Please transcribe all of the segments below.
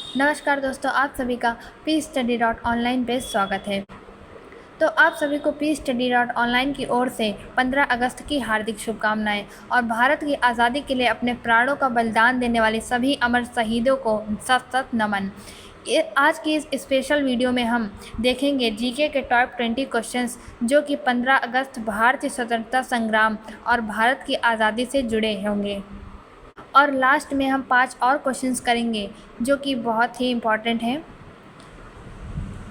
नमस्कार दोस्तों, आप सभी का पी स्टडी डॉट ऑनलाइन पे स्वागत है। तो आप सभी को पी स्टडी डॉट ऑनलाइन की ओर से 15 अगस्त की हार्दिक शुभकामनाएं और भारत की आज़ादी के लिए अपने प्राणों का बलिदान देने वाले सभी अमर शहीदों को सत सत नमन। आज की इस स्पेशल वीडियो में हम देखेंगे जीके के टॉप 20 क्वेश्चंस जो कि 15 अगस्त भारतीय स्वतंत्रता संग्राम और भारत की आज़ादी से जुड़े होंगे। और लास्ट में हम 5 और क्वेश्चंस करेंगे जो कि बहुत ही इम्पॉर्टेंट हैं।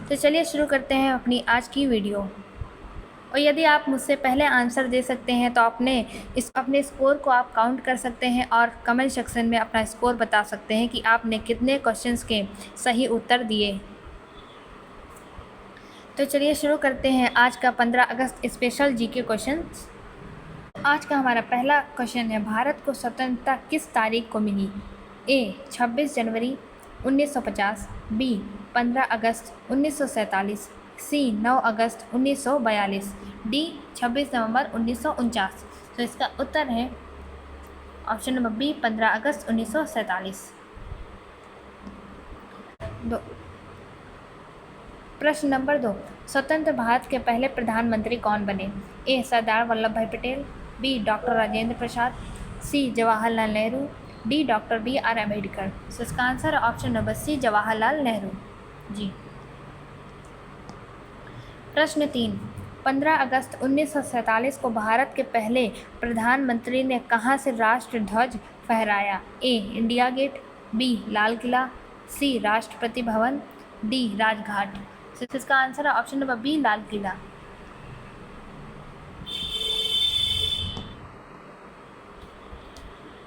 तो चलिए शुरू करते हैं अपनी आज की वीडियो। और यदि आप मुझसे पहले आंसर दे सकते हैं तो अपने स्कोर को आप काउंट कर सकते हैं और कमेंट सेक्शन में अपना स्कोर बता सकते हैं कि आपने कितने क्वेश्चंस के सही उत्तर दिए। तो चलिए शुरू करते हैं आज का 15 अगस्त स्पेशल जीके क्वेश्चन। आज का हमारा पहला क्वेश्चन है, भारत को स्वतंत्रता किस तारीख को मिली? ए 26 जनवरी 1950, बी 15 अगस्त 1947, सी 9 अगस्त 1942, डी 26 नवंबर 1949। तो इसका उत्तर है ऑप्शन नंबर बी 15 अगस्त 1947। प्रश्न नंबर 2, स्वतंत्र भारत के पहले प्रधानमंत्री कौन बने? ए Sardar Vallabh Bhai Patel, B doctor Rajendra Prasad, C Jawaharlal Nehru, D doctor B R Ambedkar. So इसका आंसर है option number C Jawaharlal Nehru ji. प्रश्न 3, 15 अगस्त 1947 को भारत के पहले प्रधानमंत्री ने कहाँ से राष्ट्र ध्वज फहराया? ए India gate, B Lal Qila, सी राष्ट्रपति भवन, डी राजघाट। इसका आंसर है option number B Lal Qila.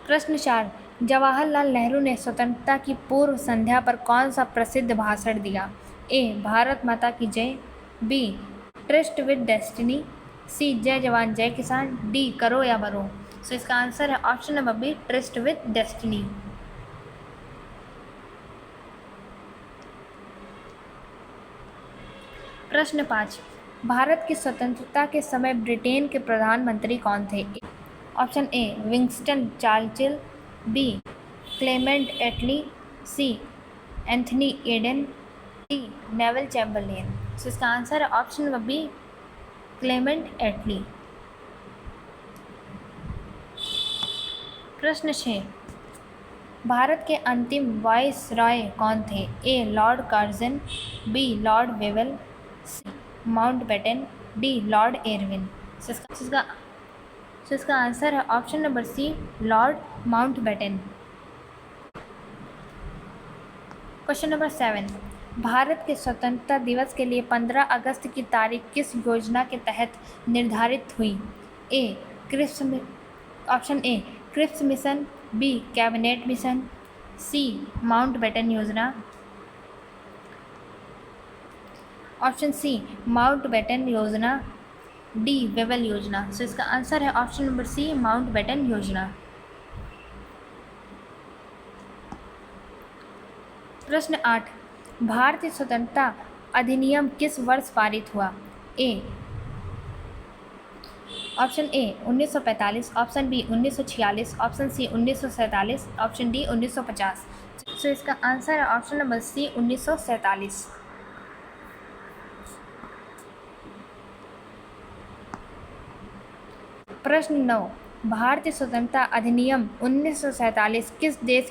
प्रश्न 4, जवाहरलाल नेहरू ने स्वतंत्रता की पूर्व संध्या पर कौन सा प्रसिद्ध भाषण दिया? ए भारत माता की जय, बी ट्रस्ट विद डेस्टिनी, सी जय जवान जय किसान, डी करो या मरो। सो इसका आंसर है option number B trust with destiny. प्रश्न 5, भारत की स्वतंत्रता के समय ब्रिटेन के प्रधानमंत्री कौन थे? Option A Winston Churchill, B Clement Attlee, C Anthony Eden, D Neville Chamberlain. So इसका आंसर है option number B Clement Attlee. प्रश्न 6, भारत के अंतिम वाइसरॉय कौन थे? A Lord Curzon, B Lord Wavell, C Mountbatten, D Lord Irwin. इसका answer है option number C Lord Mountbatten. Question number 7, भारत के स्वतंत्रता दिवस के लिए 15 अगस्त की तारीख किस योजना के तहत निर्धारित हुई? Option A Cripps mission, B cabinet mission, C Mountbatten योजना, ऑप्शन सी माउंटबेटन योजना, डी वेवेल योजना। सो इसका आंसर है ऑप्शन नंबर सी माउंटबेटन योजना। प्रश्न 8, भारतीय स्वतंत्रता अधिनियम किस वर्ष पारित हुआ? A option A 1945, option B 1946, option C 1947, option D 1950। So इसका आंसर है ऑप्शन नंबर सी 1947। प्रश्न 9, भारतीय स्वतंत्रता अधिनियम 1947 किस देश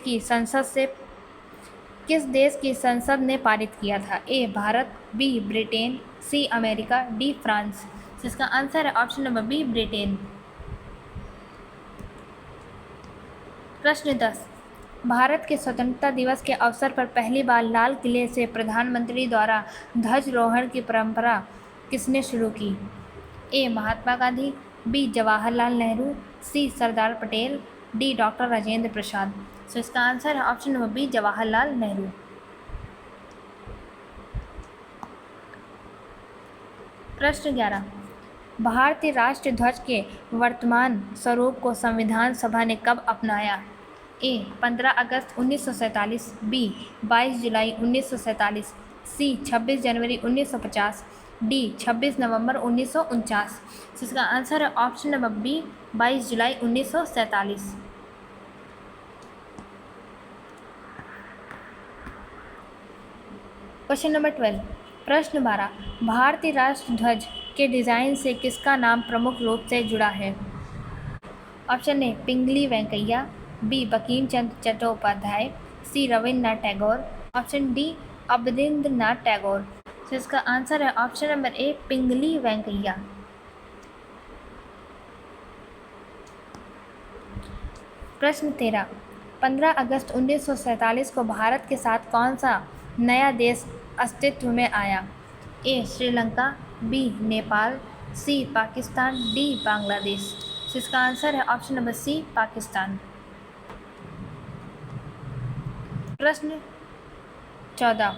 की संसद ने पारित किया था? A Bharat, B Britain, C America, D France. इसका आंसर है ऑप्शन नंबर बी ब्रिटेन। प्रश्न 10, भारत के स्वतंत्रता दिवस के अवसर पर पहली बार लाल किले से प्रधानमंत्री द्वारा ध्वजारोहण की परंपरा किसने शुरू की? A Mahatma Gandhi, B Jawaharlal Nehru, C Sardar Patel, D doctor Rajendra Prasad. So इसका आंसर है option number B Jawaharlal Nehru. प्रश्न 11, भारतीय राष्ट्रीय ध्वज के वर्तमान स्वरूप को संविधान सभा ने कब अपनाया? ए 15 अगस्त 1947, बी 22 जुलाई 1947, सी 26 जनवरी 1950, डी 26 नवंबर 1949। इसका आंसर है ऑप्शन नंबर बी 22 जुलाई 1947। Question number 12। प्रश्न 12। भारतीय राष्ट्र ध्वज के डिज़ाइन से किसका नाम प्रमुख रूप से जुड़ा है? Option A Pingali Venkayya, B Bankim Chandra Chattopadhyay, C Rabindranath Tagore, option D Abanindranath Tagore. तो इसका आंसर है option number A Pingali Venkayya. प्रश्न 13। 15 अगस्त 1947 को भारत के साथ कौन सा नया देश अस्तित्व में आया? ए श्रीलंका, बी नेपाल, सी पाकिस्तान, डी बांग्लादेश। तो इसका आंसर है ऑप्शन नंबर सी पाकिस्तान। प्रश्न 14।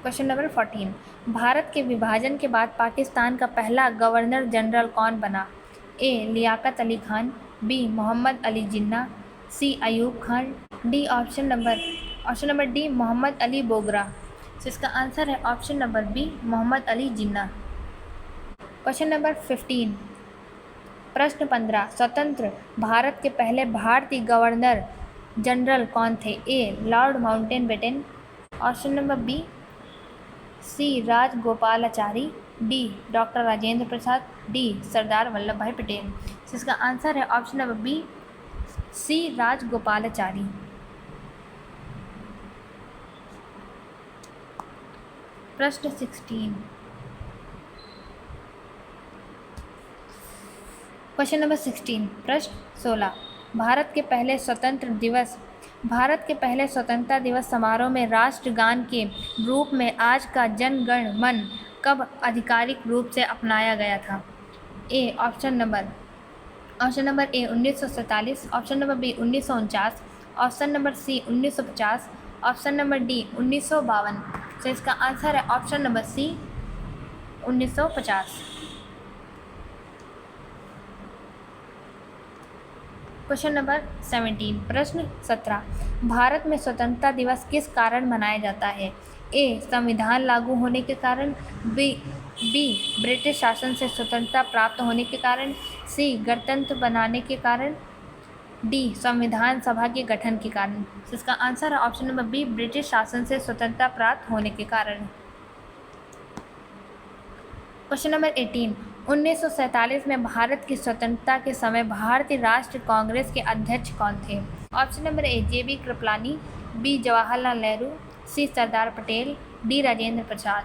Question number 14। भारत के विभाजन के बाद पाकिस्तान का पहला गवर्नर जनरल कौन बना? A Liaquat Ali Khan, B Mohammad Ali Jinnah, C Ayub Khan, D option number D Mohammad Ali Bogra. तो इसका आंसर है option number B Mohammad Ali Jinnah. Question number 15। प्रश्न 15। स्वतंत्र भारत के पहले भारतीय गवर्नर जनरल कौन थे? A Lord Mountbatten, option number B C Rajagopalachari, D doctor Rajendra Prasad, D Sardar Vallabh Bhai Patel. इसका आंसर है option number B C Rajagopalachari. प्रश्न 16। Question number 16। प्रश्न 16। भारत के पहले स्वतंत्रता दिवस समारोह में राष्ट्रगान के रूप में आज का जन गण मन कब आधिकारिक रूप से अपनाया गया था? A option number A 1947, option number B 1949, option number C 1950, option number D 1952। तो इसका आंसर है option number C 1950। Question number 17। प्रश्न 17। भारत में स्वतंत्रता दिवस किस कारण मनाया जाता है? ए संविधान लागू होने के कारण, बी ब्रिटिश शासन से स्वतंत्रता प्राप्त होने के कारण, सी गणतंत्र बनाने के कारण, डी संविधान सभा के गठन के कारण। इसका आंसर है ऑप्शन नंबर बी ब्रिटिश शासन से स्वतंत्रता प्राप्त होने के कारण। Question number 18। 1947 में भारत की स्वतंत्रता के समय भारतीय राष्ट्रीय कांग्रेस के अध्यक्ष कौन थे? Option number A JB Kripalani, B Jawaharlal Nehru, C Sardar Patel, D Rajendra Prasad.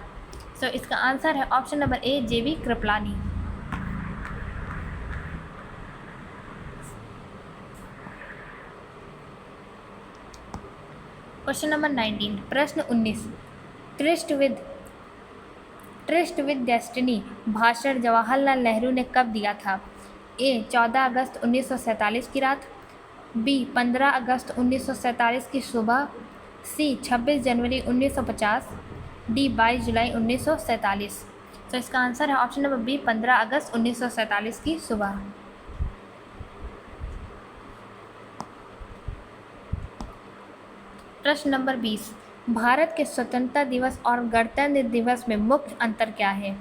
तो इसका आंसर है option number A JB Kripalani. Question number 19। प्रश्न 19। ट्रिस्ट विद डेस्टिनी भाषण जवाहरलाल नेहरू ने कब दिया था? ए 14 अगस्त 1947 की रात, बी 15 अगस्त 1947 की सुबह, सी 26 जनवरी 1950, डी 22 जुलाई 1947। तो इसका आंसर है ऑप्शन नंबर बी 15 अगस्त 1947 की सुबह। प्रश्न नंबर 20। भारत के स्वतंत्रता दिवस और गणतंत्र दिवस में मुख्य अंतर क्या है?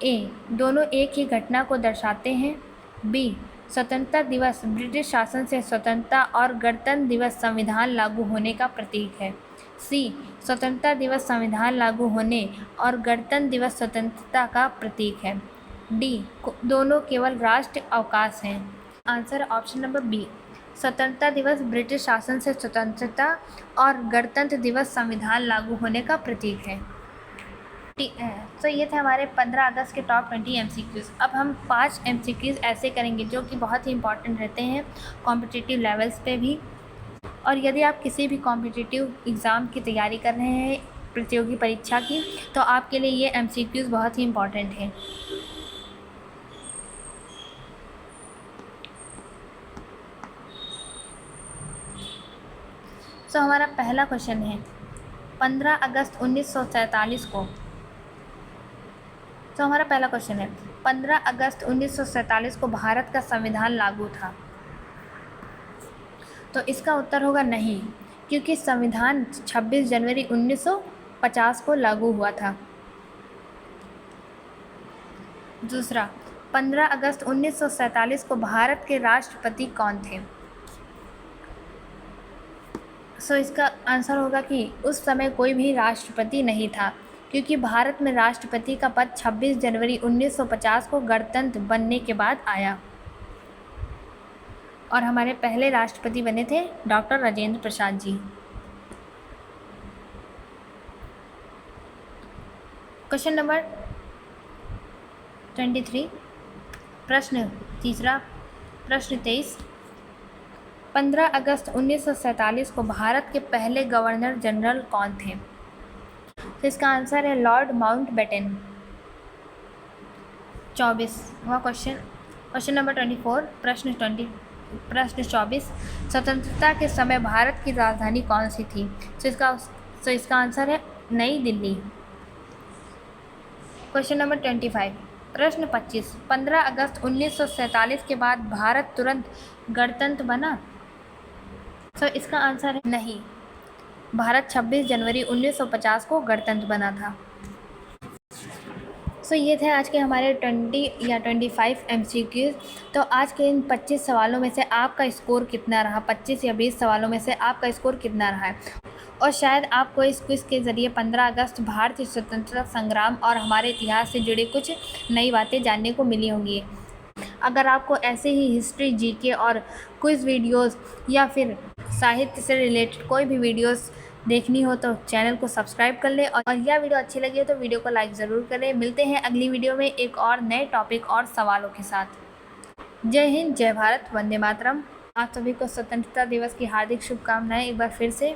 ए दोनों एक ही घटना को दर्शाते हैं, बी स्वतंत्रता दिवस ब्रिटिश शासन से स्वतंत्रता और गणतंत्र दिवस संविधान लागू होने का प्रतीक है, सी स्वतंत्रता दिवस संविधान लागू होने और गणतंत्र दिवस स्वतंत्रता का प्रतीक है, डी दोनों केवल राष्ट्रीय अवकाश हैं। आंसर ऑप्शन नंबर बी स्वतंत्रता दिवस ब्रिटिश शासन से स्वतंत्रता और गणतंत्र दिवस संविधान लागू होने का प्रतीक है। तो ये थे हमारे 15 अगस्त के टॉप 20 MCQs। अब हम 5 MCQs ऐसे करेंगे जो कि बहुत ही इंपॉर्टेंट रहते हैं कॉम्पिटिटिव लेवल्स पे भी। और यदि आप किसी भी कॉम्पिटिटिव एग्ज़ाम की तैयारी कर रहे हैं, प्रतियोगी परीक्षा की, तो आपके लिए ये MCQs बहुत ही इंपॉर्टेंट हैं। तो हमारा पहला क्वेश्चन है 15 अगस्त 1947 को। तो हमारा पहला क्वेश्चन है 15 अगस्त 1947 को भारत का संविधान लागू था? तो इसका उत्तर होगा नहीं, क्योंकि संविधान 26 जनवरी 1950 को लागू हुआ था। दूसरा, 15 अगस्त 1947 को भारत के राष्ट्रपति कौन थे? सो इसका आंसर होगा कि उस समय कोई भी राष्ट्रपति नहीं था, क्योंकि भारत में राष्ट्रपति का पद 26 जनवरी 1950 को गणतंत्र बनने के बाद आया और हमारे पहले राष्ट्रपति बने थे doctor Rajendra Prasad ji. Question number 23, प्रश्न तीसरा, प्रश्न 23, 15 अगस्त 1947 को भारत के पहले गवर्नर जनरल कौन थे? तो इसका आंसर है लॉर्ड माउंटबेटन। 24वां क्वेश्चन नंबर 24, प्रश्न 24, स्वतंत्रता के समय भारत की राजधानी कौन सी थी? तो इसका आंसर है नई दिल्ली। क्वेश्चन नंबर 25, प्रश्न 25, 15 अगस्त 1947 के बाद भारत तुरंत गणतंत्र बना? तो इसका आंसर है नहीं, भारत 26 जनवरी 1950 को गणतंत्र बना था। ये थे आज के हमारे 20 या 25 MCQs। तो आज के इन 25 सवालों में से आपका स्कोर कितना रहा? 25 या 20 सवालों में से आपका स्कोर कितना रहा है? और शायद आपको इस क्विज़ के ज़रिए 15 अगस्त भारतीय स्वतंत्रता संग्राम और हमारे इतिहास से जुड़े कुछ नई बातें जानने को मिली होंगी। अगर आपको ऐसे ही हिस्ट्री, जीके और क्विज़ वीडियोस या फिर साहित्य से रिलेटेड कोई भी वीडियोस देखनी हो तो चैनल को सब्सक्राइब कर लें, और यह वीडियो अच्छी लगी हो तो वीडियो को लाइक ज़रूर करें। मिलते हैं अगली वीडियो में एक और नए टॉपिक और सवालों के साथ। जय हिंद, जय भारत, वंदे मातरम। आप सभी को स्वतंत्रता दिवस की हार्दिक शुभकामनाएं एक बार फिर से।